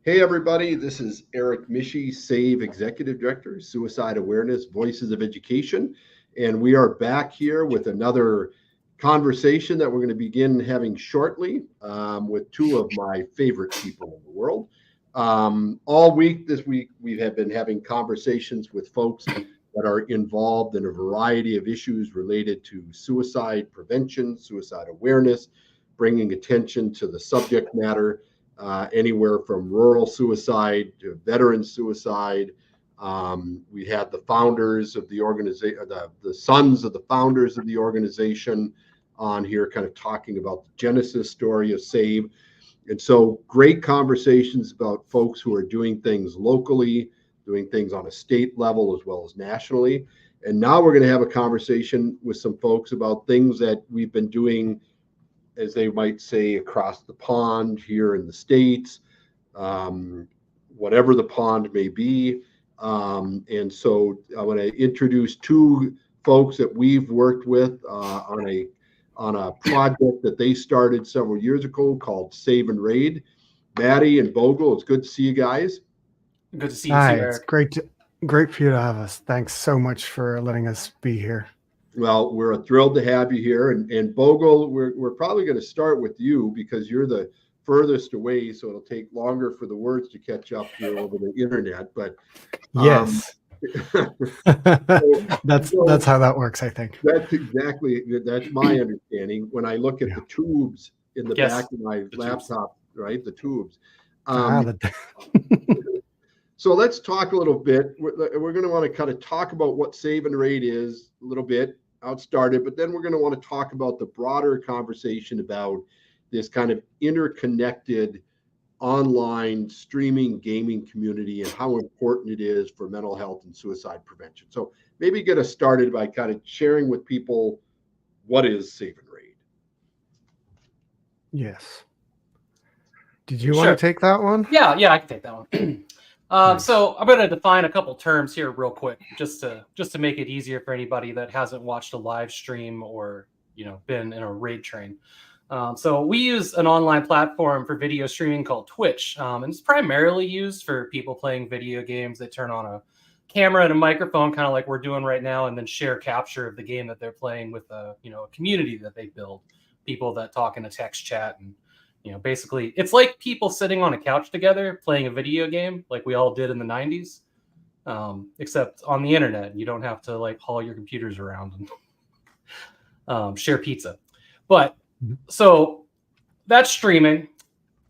Hey, everybody, this is Eric Mishi, SAVE Executive Director, Suicide Awareness, Voices of Education. And we are back here with another conversation that we're going to begin having shortly with two of my favorite people in the world. All week this week, we have been having conversations with folks that are involved in a variety of issues related to suicide prevention, suicide awareness, bringing attention to the subject matter. Anywhere from rural suicide to veteran suicide. We had the founders of the organization, the sons of the founders of the organization on here, kind of talking about the genesis story of SAVE. And so great conversations about folks who are doing things locally, doing things on a state level as well as nationally. And now we're going to have a conversation with some folks about things that we've been doing, as they might say, across the pond here in the States, whatever the pond may be. And so I want to introduce two folks that we've worked with on a project that they started several years ago called Save&Raid. Matty and Bogle, it's good to see you guys. Good to see you, Hi, Eric. it's great for you to have us. Thanks so much for letting us be here. Well, we're thrilled to have you here. And Bogle, we're probably going to start with you because you're the furthest away, so it'll take longer for the words to catch up here over the internet. But yes, that's how that works, I think. That's my understanding. When I look at the tubes in the back of my laptop, right, the tubes. So let's talk a little bit. We're going to want to kind of talk about what Save&Raid is a little bit, how it started, but then we're going to want to talk about the broader conversation about this kind of interconnected online streaming gaming community and how important it is for mental health and suicide prevention. So maybe get us started by kind of sharing with people what is Save&Raid. Yes. Did you want to take that one? Yeah, I can take that one. Nice. So I'm going to define a couple terms here real quick, just to make it easier for anybody that hasn't watched a live stream or been in a raid train. So we use an online platform for video streaming called Twitch, and it's primarily used for people playing video games. They turn on a camera and a microphone, kind of like we're doing right now, and then share capture of the game that they're playing with a community that they build, people that talk in a text chat. And basically it's like people sitting on a couch together playing a video game like we all did in the 90s, except on the internet. You don't have to like haul your computers around and share pizza. But so that's streaming.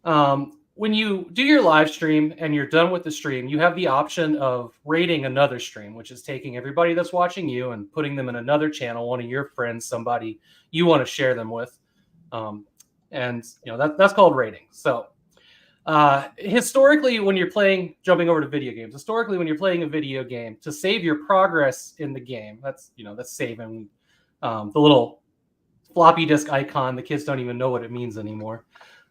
When you do your live stream and you're done with the stream, you have the option of raiding another stream, which is taking everybody that's watching you and putting them in another channel, one of your friends, somebody you want to share them with. And that's called raiding. So historically, when you're jumping over to video games, historically when you're playing a video game, to save your progress in the game, that's saving. The little floppy disk icon, the kids don't even know what it means anymore.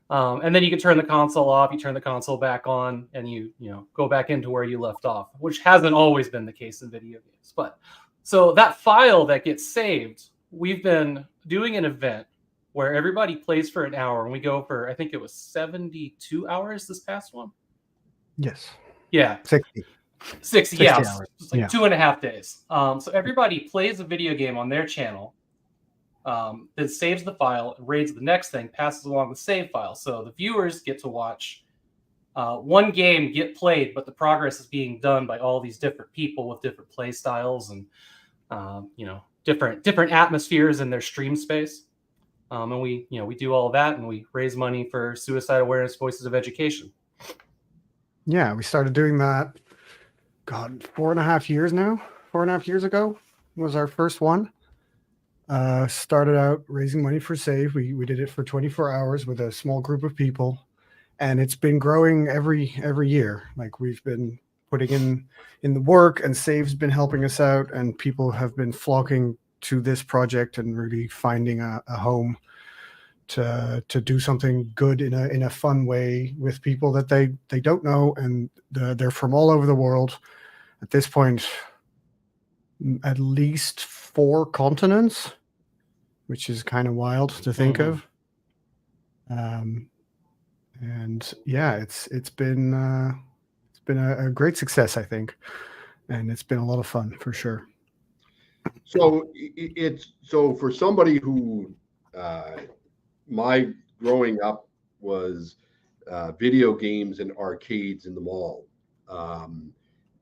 And then you can turn the console off, you turn the console back on, and you go back into where you left off, which hasn't always been the case in video games. But so that file that gets saved, we've been doing an event where everybody plays for an hour, and we go for, I think it was 72 hours this past one. Yes. Yeah. 60 yeah. Hours. It's like 2.5 days. So everybody plays a video game on their channel, then saves the file, raids the next thing, passes along the save file. So the viewers get to watch one game get played, but the progress is being done by all these different people with different play styles and different atmospheres in their stream space. And we do all of that, and we raise money for suicide awareness, Voices of Education. Yeah, we started doing that, 4.5 years now. 4.5 years ago was our first one. Started out raising money for Save. We did it for 24 hours with a small group of people, and it's been growing every year. Like, we've been putting in the work, and Save's been helping us out, and people have been flocking to this project and really finding a home to do something good in a fun way with people that they don't know, and they're from all over the world. At this point, at least 4 continents, which is kind of wild to think of. And yeah, it's been a great success, I think, and it's been a lot of fun for sure. So it's so for somebody who my growing up was video games and arcades in the mall.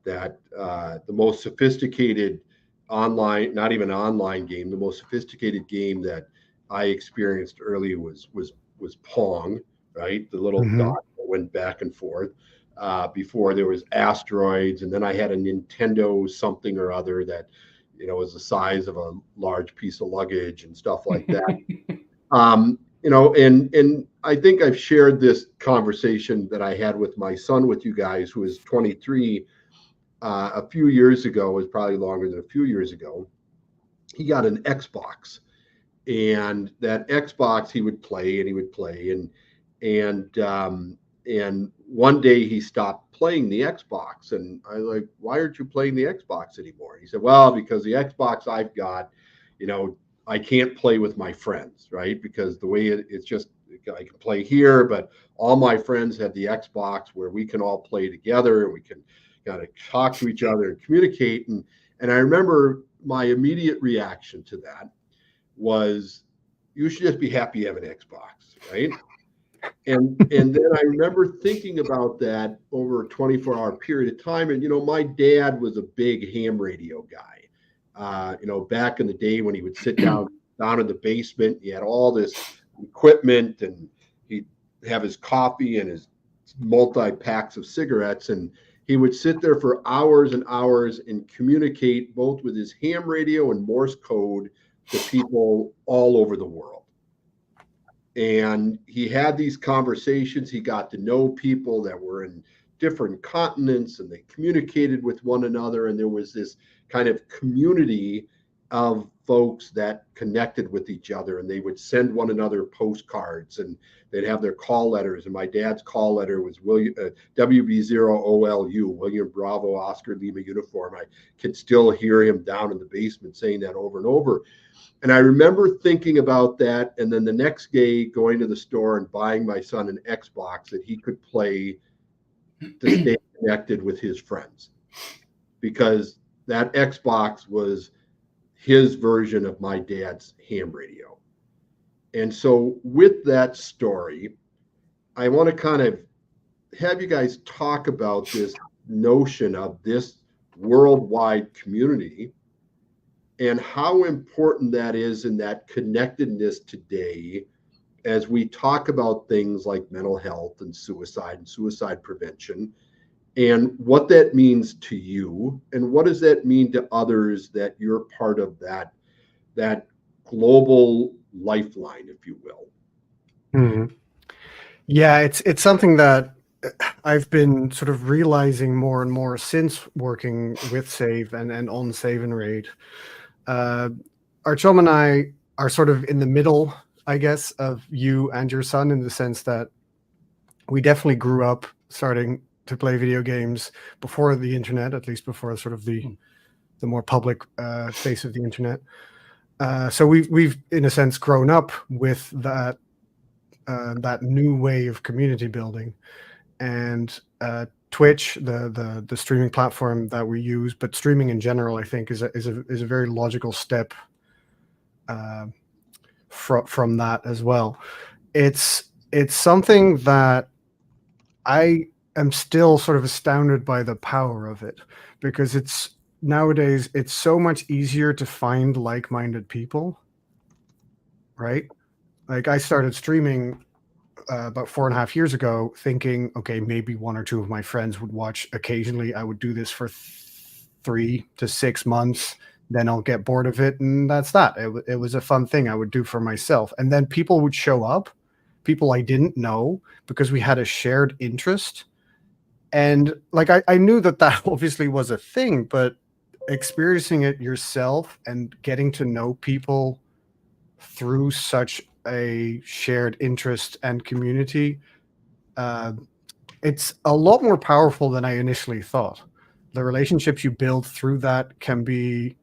That the most sophisticated online, not even online game, the most sophisticated game that I experienced early was Pong, right? The little Mhm. dot that went back and forth. Before there was asteroids, and then I had a Nintendo something or other that was the size of a large piece of luggage and stuff like that. And I think I've shared this conversation that I had with my son with you guys, who is 23. A few years ago, was probably longer than a few years ago. He got an Xbox, and that Xbox he would play and he would play, and one day he stopped playing the Xbox, and I was like, why aren't you playing the Xbox anymore? He said, well, because the Xbox I've got, I can't play with my friends, right? Because the way it's just, I can play here, but all my friends have the Xbox where we can all play together and we can kind of talk to each other and communicate. And I remember my immediate reaction to that was, you should just be happy you have an Xbox, right? And then I remember thinking about that over a 24-hour period of time. And my dad was a big ham radio guy. Back in the day when he would sit down in the basement, he had all this equipment, and he'd have his coffee and his multi-packs of cigarettes, and he would sit there for hours and hours and communicate both with his ham radio and Morse code to people all over the world. And he had these conversations. He got to know people that were in different continents, and they communicated with one another. And there was this kind of community of folks that connected with each other, and they would send one another postcards, and they'd have their call letters. And my dad's call letter was WB0OLU, William Bravo Oscar Lima Uniform. I could still hear him down in the basement saying that over and over. And I remember thinking about that, and then the next day going to the store and buying my son an Xbox that he could play to stay connected with his friends, because that Xbox was his version of my dad's ham radio. And so with that story, I want to kind of have you guys talk about this notion of this worldwide community and how important that is in that connectedness today as we talk about things like mental health and suicide prevention, and what that means to you, and what does that mean to others that you're part of that global lifeline, if you will. Mhm. Yeah, it's something that I've been sort of realizing more and more since working with Save and on Save&Raid. Artyom and I are sort of in the middle, I guess, of you and your son, in the sense that we definitely grew up starting to play video games before the internet, at least before sort of the more public face of the internet. So we've in a sense grown up with that new way of community building, and Twitch, the streaming platform that we use, but streaming in general, I think is a very logical step from that as well. It's something that I am still sort of astounded by the power of it, because nowadays it's so much easier to find like-minded people, right? Like, I started streaming about 4.5 years ago, thinking, okay, maybe one or two of my friends would watch occasionally. I would do this for 3 to 6 months, then I'll get bored of it, and that's that. It was a fun thing I would do for myself. And then people would show up, people I didn't know, because we had a shared interest. And like, I knew that obviously was a thing, but experiencing it yourself and getting to know people through such a shared interest and community, it's a lot more powerful than I initially thought. The relationships you build through that can be,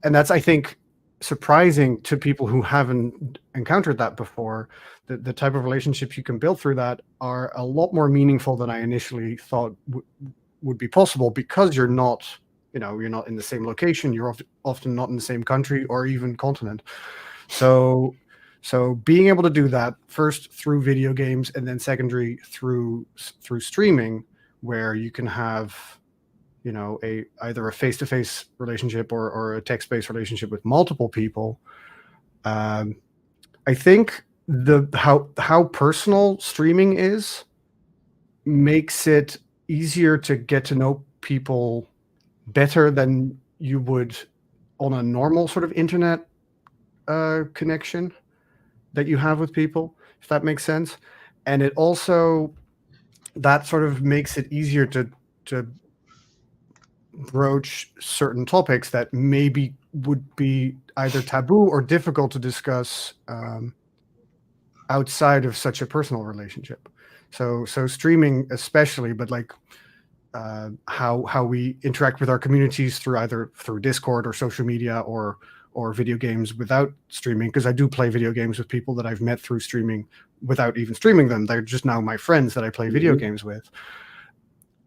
and that's, I think, surprising to people who haven't encountered that before. The type of relationships you can build through that are a lot more meaningful than I initially thought would be possible, because you're not in the same location, you're often not in the same country or even continent. So being able to do that first through video games, and then secondary through streaming, where you can have either a face-to-face relationship or a text-based relationship with multiple people. I think how personal streaming is makes it easier to get to know people better than you would on a normal sort of internet connection that you have with people, if that makes sense. And it also, that sort of makes it easier to broach certain topics that maybe would be either taboo or difficult to discuss outside of such a personal relationship. So streaming especially, but like how we interact with our communities through Discord or social media or video games without streaming, because I do play video games with people that I've met through streaming without even streaming them. They're just now my friends that I play video games with.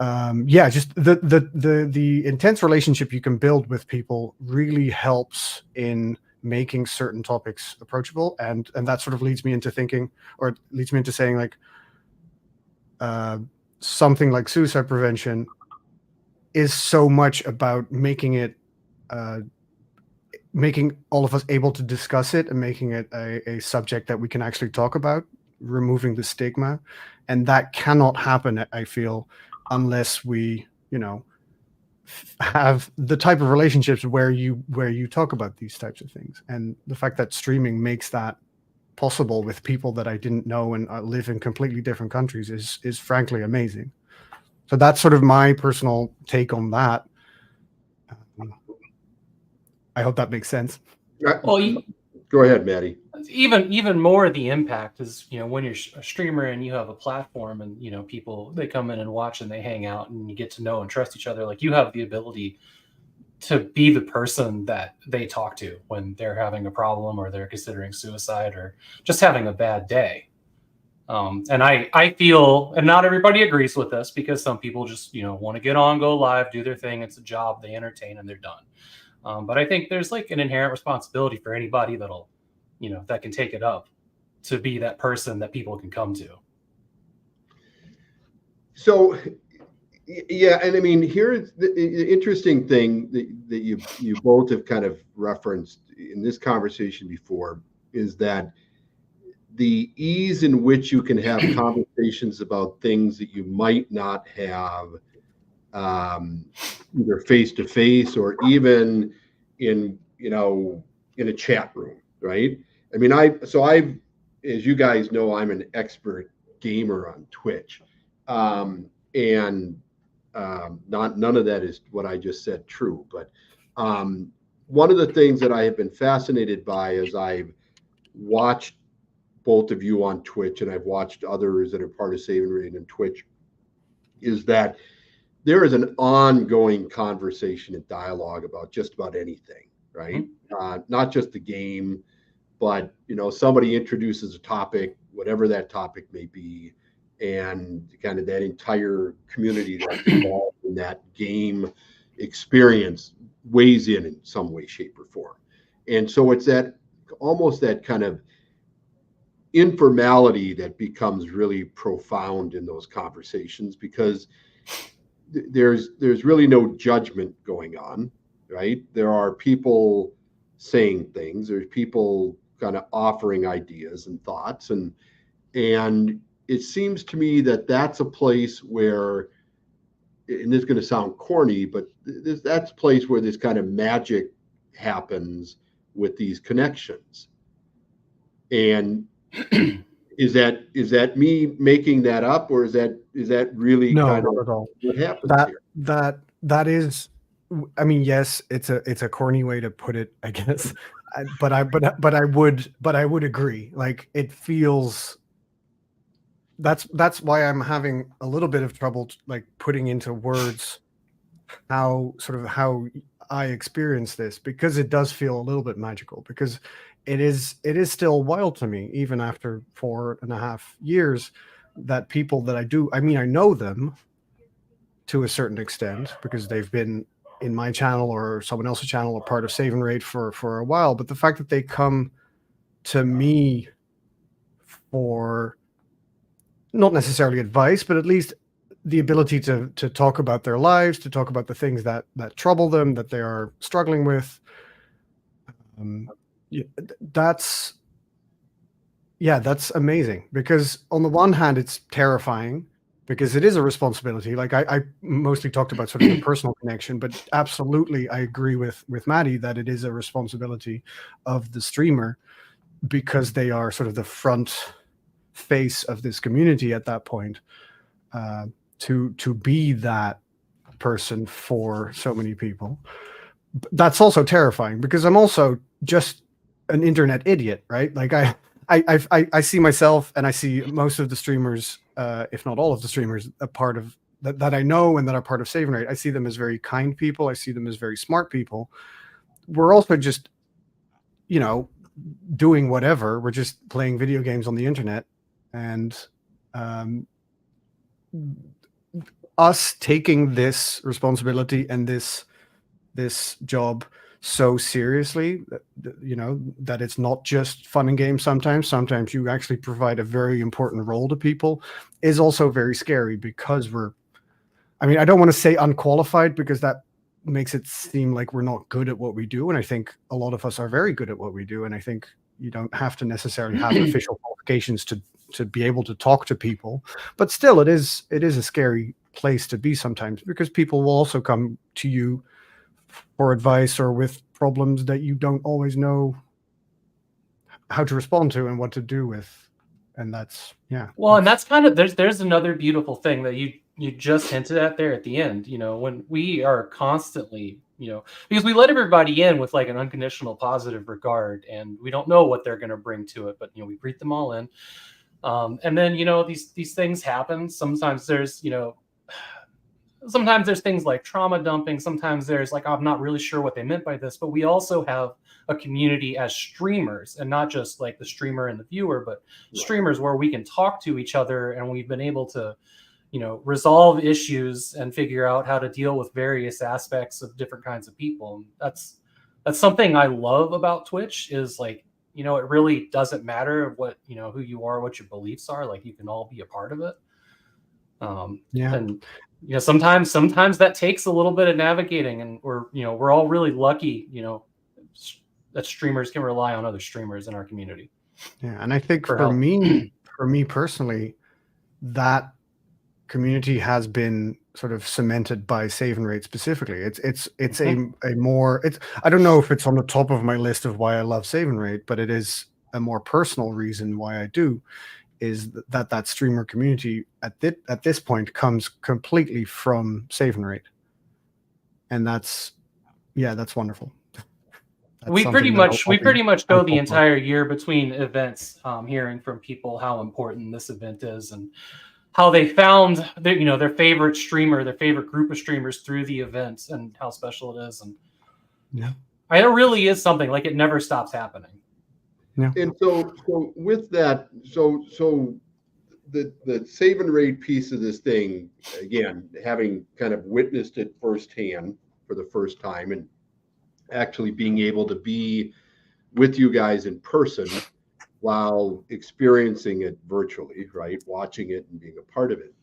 Just the intense relationship you can build with people really helps in making certain topics approachable, and that sort of leads me into thinking, or leads me into saying, like, something like suicide prevention is so much about making it making all of us able to discuss it and making it a subject that we can actually talk about, removing the stigma. And that cannot happen, I feel, unless we, have the type of relationships where you talk about these types of things. And the fact that streaming makes that possible with people that I didn't know and live in completely different countries is frankly amazing. So that's sort of my personal take on that. I hope that makes sense. Well, go ahead, Matty. Even more the impact is, when you're a streamer and you have a platform and, people, they come in and watch and they hang out and you get to know and trust each other. Like, you have the ability to be the person that they talk to when they're having a problem or they're considering suicide or just having a bad day. And I feel, and not everybody agrees with this, because some people just, want to get on, go live, do their thing. It's a job, they entertain, and they're done. But I think there's like an inherent responsibility for anybody that'll, that can take it up, to be that person that people can come to. So, yeah, and I mean, here's the interesting thing that you both have kind of referenced in this conversation before, is that the ease in which you can have conversations about things that you might not have either face-to-face or even in a chat room, right? I mean, as you guys know, I'm an expert gamer on Twitch, and none of that is what I just said true. But one of the things that I have been fascinated by, as I've watched both of you on Twitch and I've watched others that are part of Save&Raid on Twitch, is that there is an ongoing conversation and dialogue about just about anything, right? Not just the game, but somebody introduces a topic, whatever that topic may be, and kind of that entire community that's involved in that game experience weighs in some way, shape, or form. And so it's almost that kind of informality that becomes really profound in those conversations, because there's really no judgment going on, right? There are people saying things, there's people kind of offering ideas and thoughts, and it seems to me that that's a place where, and this is going to sound corny, but that's a place where this kind of magic happens with these connections. And is that me making that up, or is that really No, kind not of at all. what happens here? That is, I mean, yes, it's a corny way to put it, I guess. But I would agree. Like, it feels, that's why I'm having a little bit of trouble like putting into words how I experience this, because it does feel a little bit magical, because it is still wild to me, even after 4.5 years, that people that I know them to a certain extent because they've been in my channel or someone else's channel or part of Save&Raid for a while. But the fact that they come to me for not necessarily advice, but at least the ability to talk about their lives, to talk about the things that trouble them, that they are struggling with. That's amazing, because on the one hand, it's terrifying because it is a responsibility. Like I mostly talked about sort of the personal connection, but absolutely I agree with Matty that it is a responsibility of the streamer, because they are sort of the front face of this community at that point, to be that person for so many people. That's also terrifying, because I'm also just an internet idiot, right? Like I see myself, and I see most of the streamers, if not all of the streamers, a part of that I know and that are part of Save&Raid. I see them as very kind people. I see them as very smart people. We're also just, doing whatever. We're just playing video games on the internet, and us taking this responsibility and this job so seriously, that it's not just fun and games. Sometimes you actually provide a very important role to people, is also very scary, because I don't want to say unqualified, because that makes it seem like we're not good at what we do. And I think a lot of us are very good at what we do. And I think you don't have to necessarily have official qualifications to be able to talk to people, but still it is a scary place to be sometimes, because people will also come to you for advice or with problems that you don't always know how to respond to and what to do with. And that's, yeah. Well, and that's kind of, there's another beautiful thing that you just hinted at there at the end, when we are constantly, because we let everybody in with like an unconditional positive regard, and we don't know what they're going to bring to it, but we breathe them all in. And then, these things happen. Sometimes there's things like trauma dumping. Sometimes there's like, I'm not really sure what they meant by this, but we also have a community as streamers, and not just like the streamer and the viewer, but streamers where we can talk to each other, and we've been able to, resolve issues and figure out how to deal with various aspects of different kinds of people. And that's something I love about Twitch, is like, it really doesn't matter what, who you are, what your beliefs are, like you can all be a part of it. And sometimes that takes a little bit of navigating, and we're all really lucky, that streamers can rely on other streamers in our community. Yeah. And I think for me personally, that community has been sort of cemented by Save&Raid specifically. It's a more, I don't know if it's on the top of my list of why I love Save&Raid, but it is a more personal reason why I do, is that streamer community at this point comes completely from Save&Raid. And that's wonderful. We pretty much go the entire year between events, hearing from people how important this event is, and how they found their favorite streamer, their favorite group of streamers through the events, and how special it is. And it really is something, like it never stops happening. Yeah. And so with that, so the Save&Raid piece of this thing, again, having kind of witnessed it firsthand for the first time, and actually being able to be with you guys in person while experiencing it virtually, right? Watching it and being a part of it.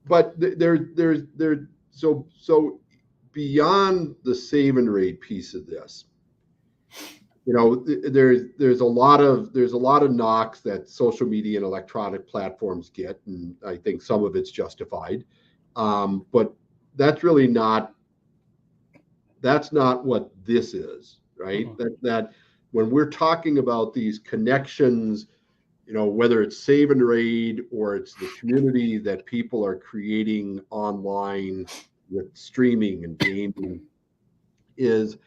But so beyond the Save&Raid piece of this, there's a lot of knocks that social media and electronic platforms get, and I think some of it's justified. But that's really not what this is, right? That when we're talking about these connections, whether it's Save&Raid or it's the community that people are creating online with streaming and gaming, is,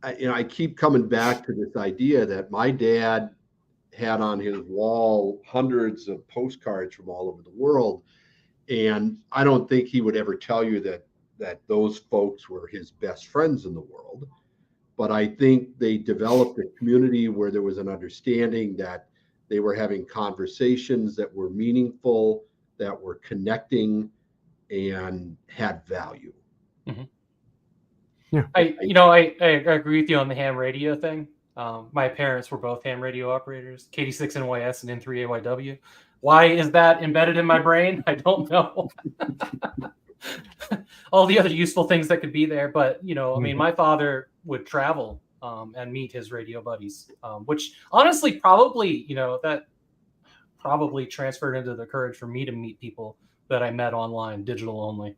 I keep coming back to this idea that my dad had on his wall hundreds of postcards from all over the world. And I don't think he would ever tell you that those folks were his best friends in the world. But I think they developed a community where there was an understanding that they were having conversations that were meaningful, that were connecting, and had value. Mm-hmm. Yeah, I agree with you on the ham radio thing. My parents were both ham radio operators, KD6NYS and N3AYW. Why is that embedded in my brain? I don't know. All the other useful things that could be there, but I mean, my father would travel and meet his radio buddies, which honestly probably that probably transferred into the courage for me to meet people that I met online, digital only.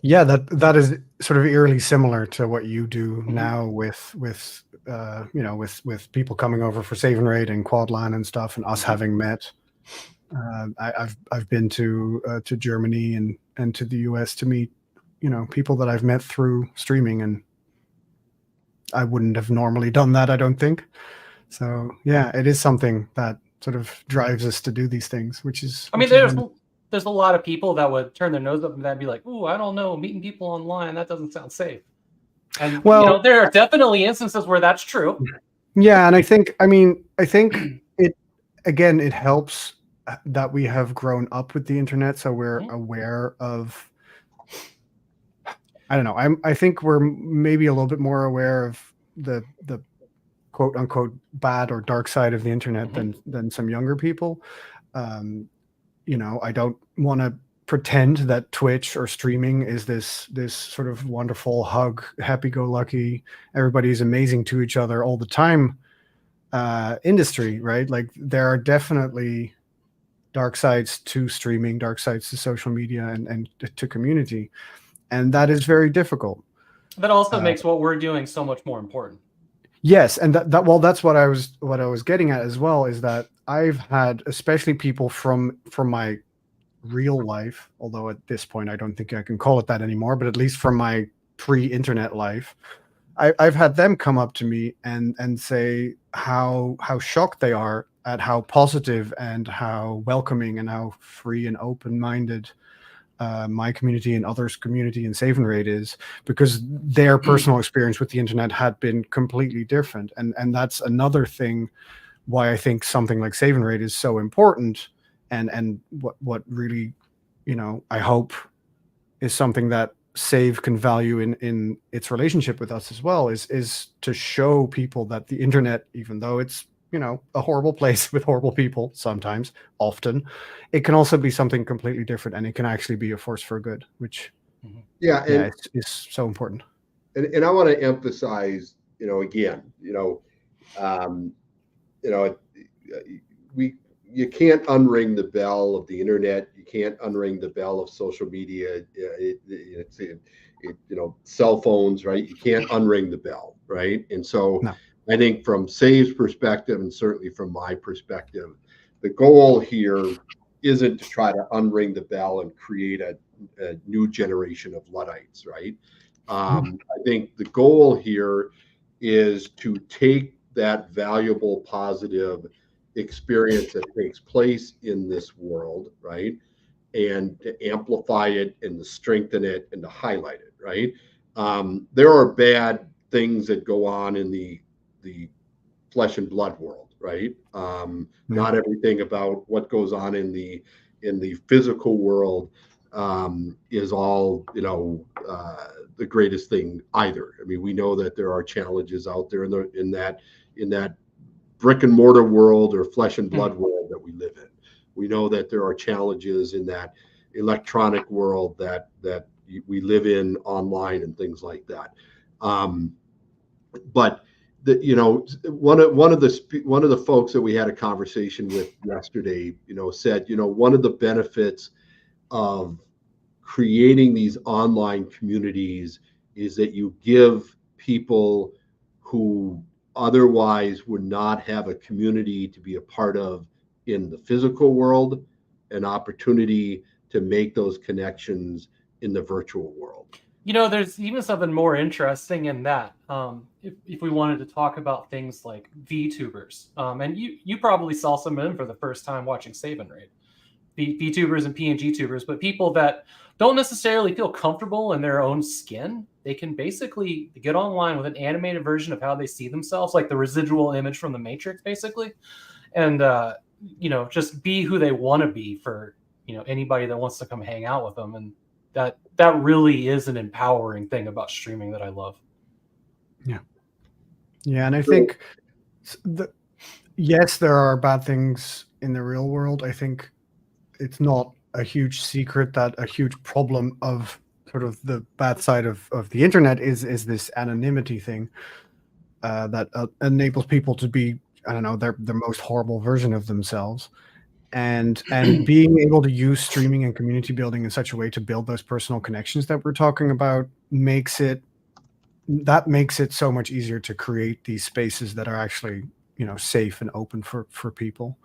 Yeah, that is sort of eerily similar to what you do now with people coming over for Save and Raid and Quadlan and stuff, and us having met. I've been to Germany and to the US to meet people that I've met through streaming, and I wouldn't have normally done that, I don't think. So yeah, it is something that sort of drives us to do these things, which is. I mean, there's a lot of people that would turn their nose up and that'd be like, "Ooh, I don't know, meeting people online, that doesn't sound safe." And there are definitely instances where that's true. Yeah, and I think it helps that we have grown up with the internet, so we're aware of. I don't know. I think we're maybe a little bit more aware of the quote unquote bad or dark side of the internet than some younger people. I don't want to pretend that Twitch or streaming is this sort of wonderful hug, happy-go-lucky, everybody's amazing to each other all the time industry, right? Like there are definitely dark sides to streaming, dark sides to social media and to community, and that is very difficult. That also makes what we're doing so much more important. Yes, and that's what I was getting at as well, is that I've had, especially people from my real life, although at this point I don't think I can call it that anymore, but at least from my pre-internet life, I've had them come up to me and say how shocked they are at how positive and how welcoming and how free and open-minded my community and others' community in Save and Raid is, because their personal experience with the internet had been completely different. And that's another thing why I think something like Save and Raid is so important, and what really, I hope is something that Save can value in its relationship with us as well, is to show people that the internet, even though it's a horrible place with horrible people sometimes, often, it can also be something completely different, and it can actually be a force for good, which is so important. And I want to emphasize, again, you can't unring the bell of the internet. You can't unring the bell of social media. Cell phones, right? You can't unring the bell, right? And so. No. I think from Save's perspective, and certainly from my perspective, the goal here isn't to try to unring the bell and create a new generation of Luddites, right? I think the goal here is to take that valuable, positive experience that takes place in this world, right? And to amplify it and to strengthen it and to highlight it, right? There are bad things that go on in the flesh and blood world, right? Not everything about what goes on in the physical world is all the greatest thing either. I mean, we know that there are challenges out there in that brick and mortar world or flesh and blood world that we live in. We know that there are challenges in that electronic world that we live in online and things like that. But one of the folks that we had a conversation with yesterday, said, one of the benefits of creating these online communities is that you give people who otherwise would not have a community to be a part of in the physical world an opportunity to make those connections in the virtual world. There's even something more interesting in that. If we wanted to talk about things like VTubers, and you probably saw some of them for the first time watching Save and Raid, VTubers and PNG tubers, but people that don't necessarily feel comfortable in their own skin. They can basically get online with an animated version of how they see themselves, like the residual image from the Matrix, basically, and just be who they want to be for anybody that wants to come hang out with them. And that really is an empowering thing about streaming that I love. Yeah, and I think yes, there are bad things in the real world. I think it's not a huge secret that a huge problem of sort of the bad side of the internet is this anonymity thing that enables people to be, I don't know, their most horrible version of themselves. And being able to use streaming and community building in such a way to build those personal connections that we're talking about makes it so much easier to create these spaces that are actually safe and open for people.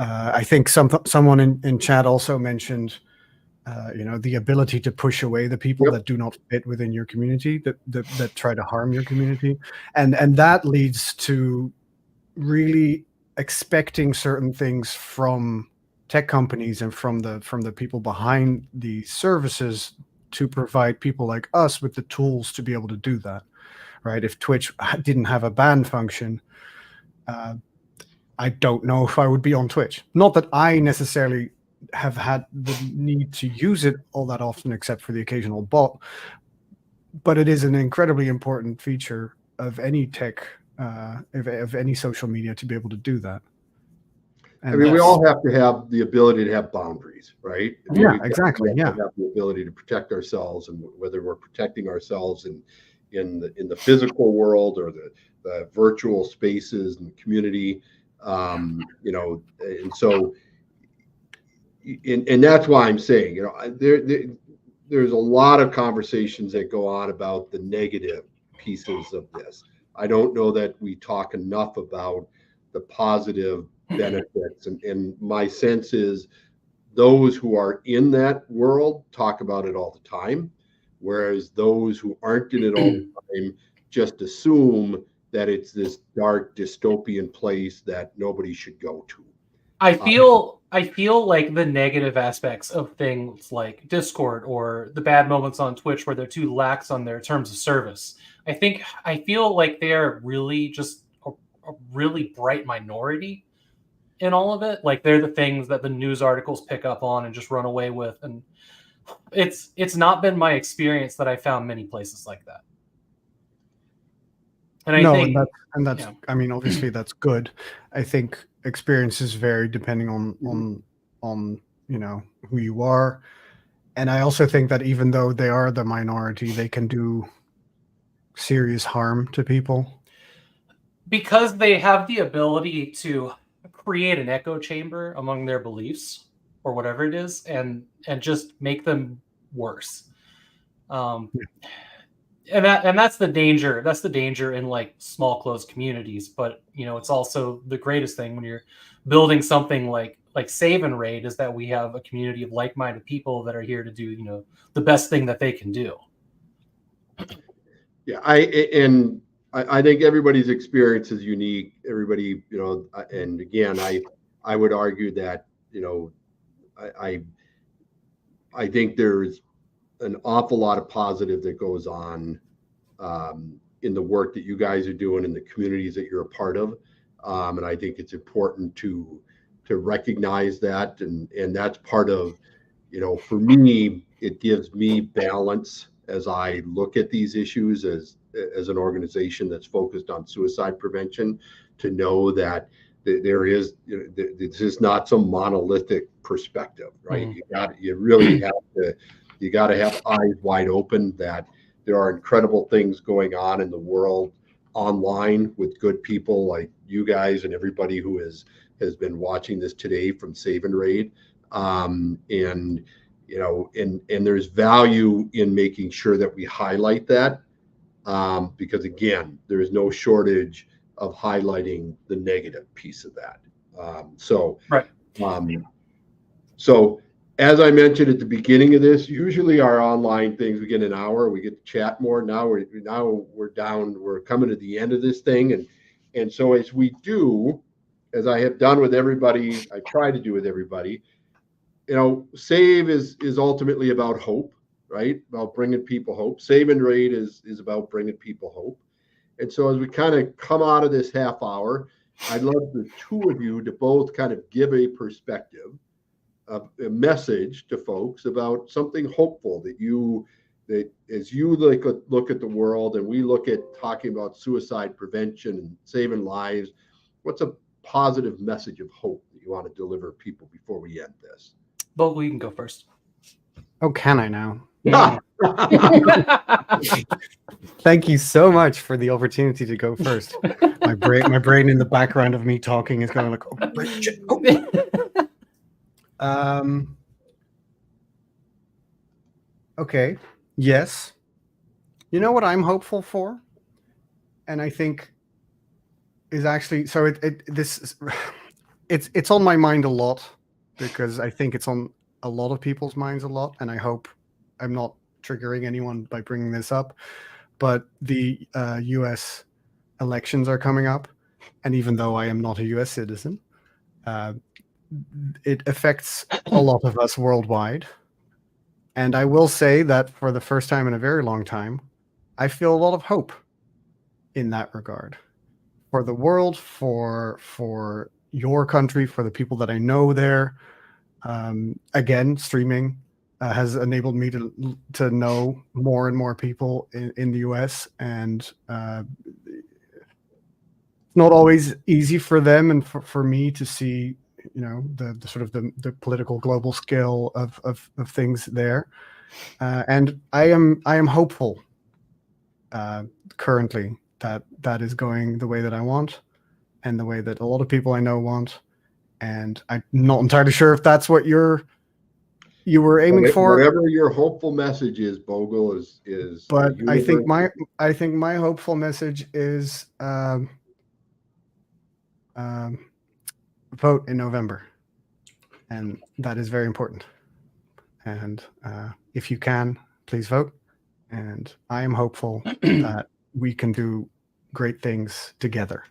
I think someone in chat also mentioned the ability to push away the people that do not fit within your community, that try to harm your community, and that leads to really expecting certain things from tech companies and from the people behind the services to provide people like us with the tools to be able to do that, right? If Twitch didn't have a ban function, I don't know if I would be on Twitch. Not that I necessarily have had the need to use it all that often, except for the occasional bot, but it is an incredibly important feature of any tech, of any social media, to be able to do that. And I mean, we all have to have the ability to have boundaries, right? I mean, yeah, exactly. We have the ability to protect ourselves, and whether we're protecting ourselves in the physical world or the virtual spaces and community, and so, and that's why I'm saying, there's a lot of conversations that go on about the negative pieces of this. I don't know that we talk enough about the positive benefits, and my sense is those who are in that world talk about it all the time, whereas those who aren't in it all the time just assume that it's this dark dystopian place that nobody should go to. I feel like the negative aspects of things like Discord or the bad moments on Twitch where they're too lax on their terms of service, I feel like they are really just a really bright minority in all of it. Like, they're the things that the news articles pick up on and just run away with. And it's not been my experience that I found many places like that. And I think that's I mean, obviously that's good. I think experiences vary depending on who you are. And I also think that even though they are the minority, they can do serious harm to people. Because they have the ability to create an echo chamber among their beliefs or whatever it is, and just make them worse. And that's the danger. That's the danger in like small closed communities. But it's also the greatest thing when you're building something like Save&Raid, is that we have a community of like-minded people that are here to do the best thing that they can do. Yeah, I think everybody's experience is unique. Everybody, and again, I would argue that I think there's an awful lot of positive that goes on in the work that you guys are doing in the communities that you're a part of, and I think it's important to recognize that, and that's part of, for me, it gives me balance as I look at these issues as an organization that's focused on suicide prevention, to know that there is, this is not some monolithic perspective, right? You really have to, you got to have eyes wide open that there are incredible things going on in the world online with good people like you guys and everybody who has been watching this today from Save&Raid. And there's value in making sure that we highlight that, because again, there is no shortage of highlighting the negative piece of that. Right. So as I mentioned at the beginning of this, usually our online things, we get an hour, we get to chat more. Now we're coming to the end of this thing. And so as we do, as I have done with everybody, I try to do with everybody, Save is ultimately about hope, right? About bringing people hope. Save and Raid is about bringing people hope. And so as we kind of come out of this half hour, I'd love the two of you to both kind of give a perspective, a message to folks about something hopeful that as you look at the world and we look at talking about suicide prevention and saving lives, what's a positive message of hope that you want to deliver people before we end this? Bogle, you can go first. Oh, can I now? Yeah. Thank you so much for the opportunity to go first. My brain in the background of me talking is going like, oh, Bridget, oh. Okay. Yes. You know what I'm hopeful for? And I think is actually, so it's on my mind a lot, because I think it's on a lot of people's minds a lot. And I hope I'm not triggering anyone by bringing this up, but the US elections are coming up. And even though I am not a US citizen, it affects a lot of us worldwide. And I will say that for the first time in a very long time, I feel a lot of hope in that regard. For the world, for your country, for the people that I know there. Again, streaming has enabled me to know more and more people in the US, and it's not always easy for them and for me to see, the sort of the political global scale of things there. And I am hopeful currently that is going the way that I want, and the way that a lot of people I know want. And I'm not entirely sure if that's what you were aiming for. Whatever your hopeful message is, Bogle, is. But I think my hopeful message is vote in November, and that is very important. And if you can, please vote. And I am hopeful that we can do great things together.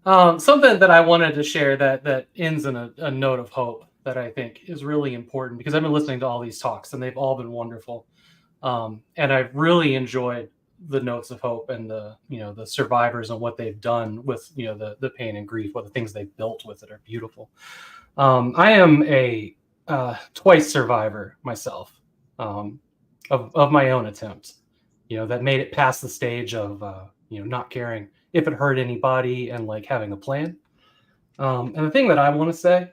Something that I wanted to share that ends in a note of hope that I think is really important, because I've been listening to all these talks and they've all been wonderful. And I've really enjoyed the notes of hope and the survivors and what they've done with, the pain and grief, what the things they've built with it are beautiful. I am a twice survivor myself, of my own attempts, that made it past the stage of, not caring if it hurt anybody and like having a plan. And the thing that I want to say,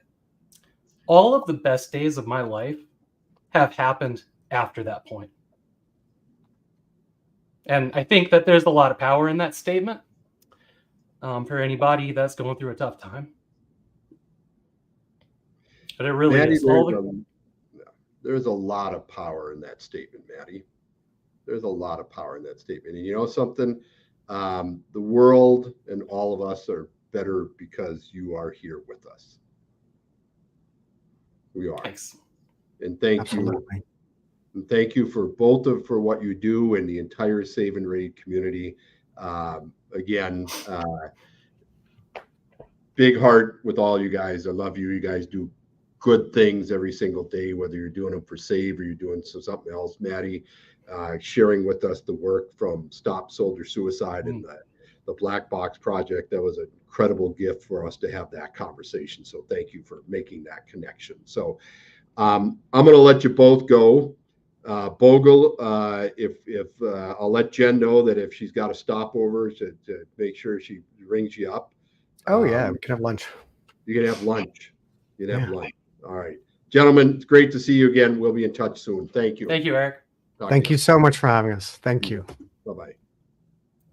all of the best days of my life have happened after that point. And I think that there's a lot of power in that statement, for anybody that's going through a tough time. But it really Matty, is. There's a lot of power in that statement, Matty. There's a lot of power in that statement. And you know something? The world and all of us are better because you are here with us. We are. Thanks. And thank Absolutely. you. And thank you for for what you do and the entire Save and Raid community. Again, big heart with all you guys. I love you. You guys do good things every single day, whether you're doing them for Save or you're doing something else. Matty, sharing with us the work from Stop Soldier Suicide and the Black Box Project. That was an incredible gift for us to have that conversation. So thank you for making that connection. So I'm going to let you both go. Bogle, if I'll let Jen know that if she's got a stopover to make sure she rings you up. Oh yeah, we can have lunch. You can have lunch. You can have lunch. All right, gentlemen, it's great to see you again. We'll be in touch soon. Thank you. Thank you, Eric. Thank you so much for having us. Thank you. Bye-bye.